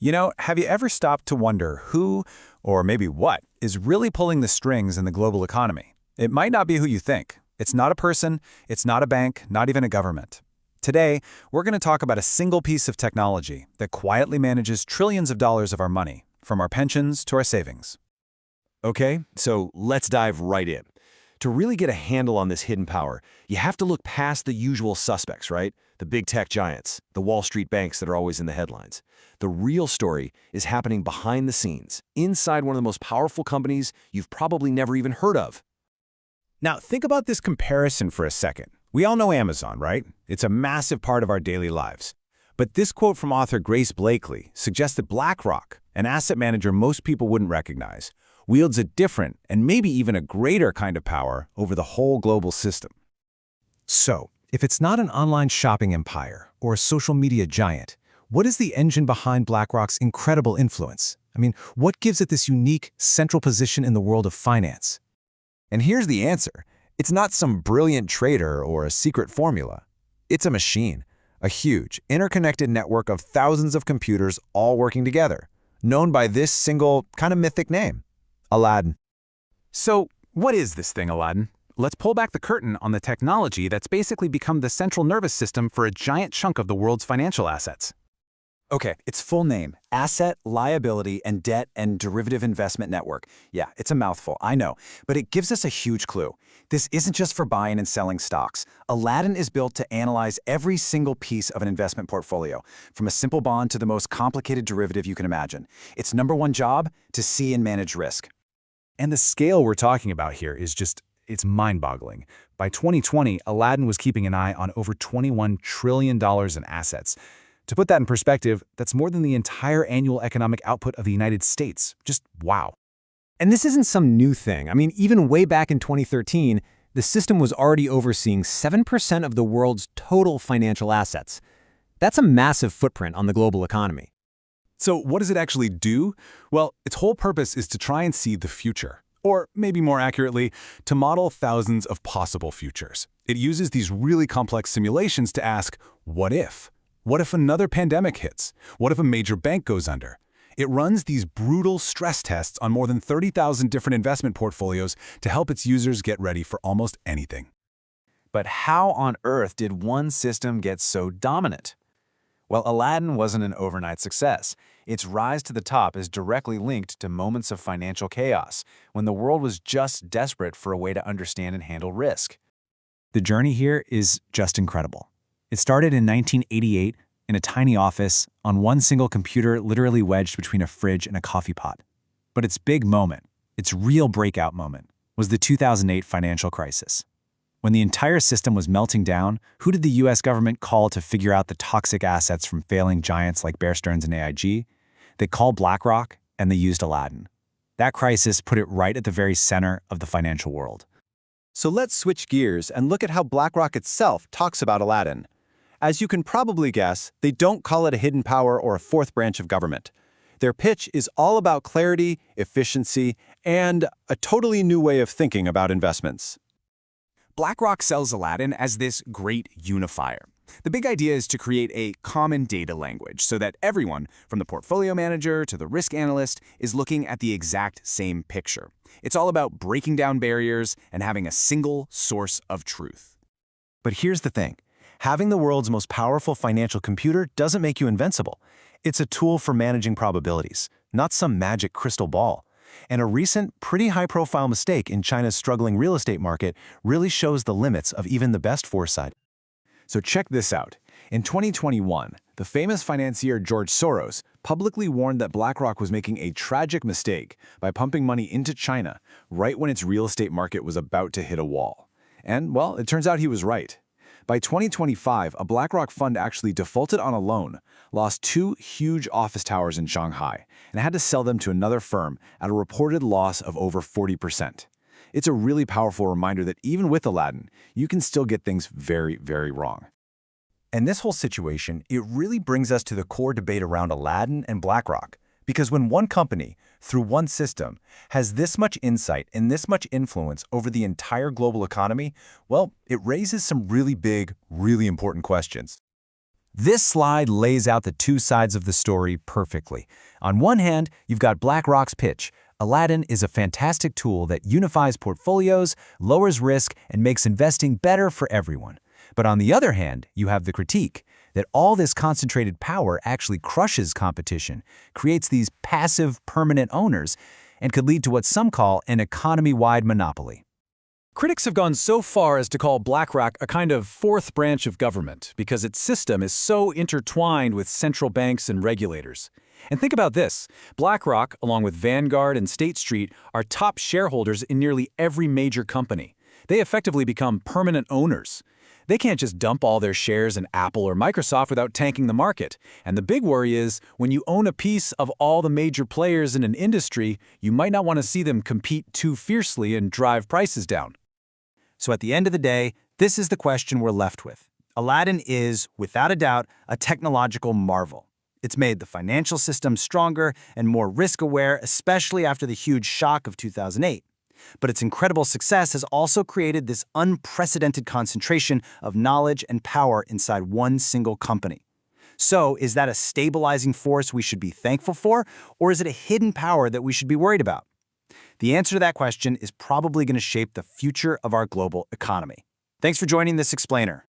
Have you ever stopped to wonder who, or maybe what, is really pulling the strings in the global economy? It might not be who you think. It's not a person, it's not a bank, not even a government. Today, we're going to talk about a single piece of technology that quietly manages trillions of dollars of our money, from our pensions to our savings. Okay, so let's dive right in. To really get a handle on this hidden power, you have to look past the usual suspects, right? The big tech giants, the Wall Street banks that are always in the headlines. The real story is happening behind the scenes, inside one of the most powerful companies you've probably never even heard of. Now, think about this comparison for a second. We all know Amazon, right? It's a massive part of our daily lives. But this quote from author Grace Blakely suggests that BlackRock, an asset manager most people wouldn't recognize, wields a different and maybe even a greater kind of power over the whole global system. So, if it's not an online shopping empire or a social media giant, what is the engine behind BlackRock's incredible influence? What gives it this unique, central position in the world of finance? And here's the answer. It's not some brilliant trader or a secret formula. It's a machine, a huge, interconnected network of thousands of computers all working together, known by this single, kind of mythic name, Aladdin. So, what is this thing, Aladdin? Let's pull back the curtain on the technology that's basically become the central nervous system for a giant chunk of the world's financial assets. Okay, its full name, Asset, Liability, and Debt and Derivative Investment Network. Yeah, it's a mouthful, I know, but it gives us a huge clue. This isn't just for buying and selling stocks. Aladdin is built to analyze every single piece of an investment portfolio, from a simple bond to the most complicated derivative you can imagine. Its number one job, to see and manage risk. And the scale we're talking about here is it's mind-boggling. By 2020, Aladdin was keeping an eye on over $21 trillion in assets. To put that in perspective, that's more than the entire annual economic output of the United States. Just wow. And this isn't some new thing. Even way back in 2013, the system was already overseeing 7% of the world's total financial assets. That's a massive footprint on the global economy. So what does it actually do? Well, its whole purpose is to try and see the future. Or maybe more accurately, to model thousands of possible futures. It uses these really complex simulations to ask, what if? What if another pandemic hits? What if a major bank goes under? It runs these brutal stress tests on more than 30,000 different investment portfolios to help its users get ready for almost anything. But how on earth did one system get so dominant? Well, Aladdin wasn't an overnight success. Its rise to the top is directly linked to moments of financial chaos, when the world was just desperate for a way to understand and handle risk. The journey here is just incredible. It started in 1988 in a tiny office on one single computer literally wedged between a fridge and a coffee pot. But its big moment, its real breakout moment, was the 2008 financial crisis. When the entire system was melting down, who did the US government call to figure out the toxic assets from failing giants like Bear Stearns and AIG? They called BlackRock, and they used Aladdin. That crisis put it right at the very center of the financial world. So let's switch gears and look at how BlackRock itself talks about Aladdin. As you can probably guess, they don't call it a hidden power or a fourth branch of government. Their pitch is all about clarity, efficiency, and a totally new way of thinking about investments. BlackRock sells Aladdin as this great unifier. The big idea is to create a common data language so that everyone, from the portfolio manager to the risk analyst, is looking at the exact same picture. It's all about breaking down barriers and having a single source of truth. But here's the thing. Having the world's most powerful financial computer doesn't make you invincible. It's a tool for managing probabilities, not some magic crystal ball. And a recent, pretty high-profile mistake in China's struggling real estate market really shows the limits of even the best foresight. So check this out. In 2021, the famous financier George Soros publicly warned that BlackRock was making a tragic mistake by pumping money into China right when its real estate market was about to hit a wall. And, well, it turns out he was right. By 2025, a BlackRock fund actually defaulted on a loan, lost 2 huge office towers in Shanghai, and had to sell them to another firm at a reported loss of over 40%. It's a really powerful reminder that even with Aladdin, you can still get things very, very wrong. And this whole situation, it really brings us to the core debate around Aladdin and BlackRock. Because when one company, through one system, has this much insight and this much influence over the entire global economy, well, it raises some really big, really important questions. This slide lays out the two sides of the story perfectly. On one hand, you've got BlackRock's pitch. Aladdin is a fantastic tool that unifies portfolios, lowers risk, and makes investing better for everyone. But on the other hand, you have the critique that all this concentrated power actually crushes competition, creates these passive, permanent owners, and could lead to what some call an economy-wide monopoly. Critics have gone so far as to call BlackRock a kind of fourth branch of government because its system is so intertwined with central banks and regulators. And think about this. BlackRock, along with Vanguard and State Street, are top shareholders in nearly every major company. They effectively become permanent owners. They can't just dump all their shares in Apple or Microsoft without tanking the market. And the big worry is, when you own a piece of all the major players in an industry, you might not want to see them compete too fiercely and drive prices down. So at the end of the day, this is the question we're left with. Aladdin is, without a doubt, a technological marvel. It's made the financial system stronger and more risk-aware, especially after the huge shock of 2008. But its incredible success has also created this unprecedented concentration of knowledge and power inside one single company. So, is that a stabilizing force we should be thankful for, or is it a hidden power that we should be worried about? The answer to that question is probably going to shape the future of our global economy. Thanks for joining this explainer.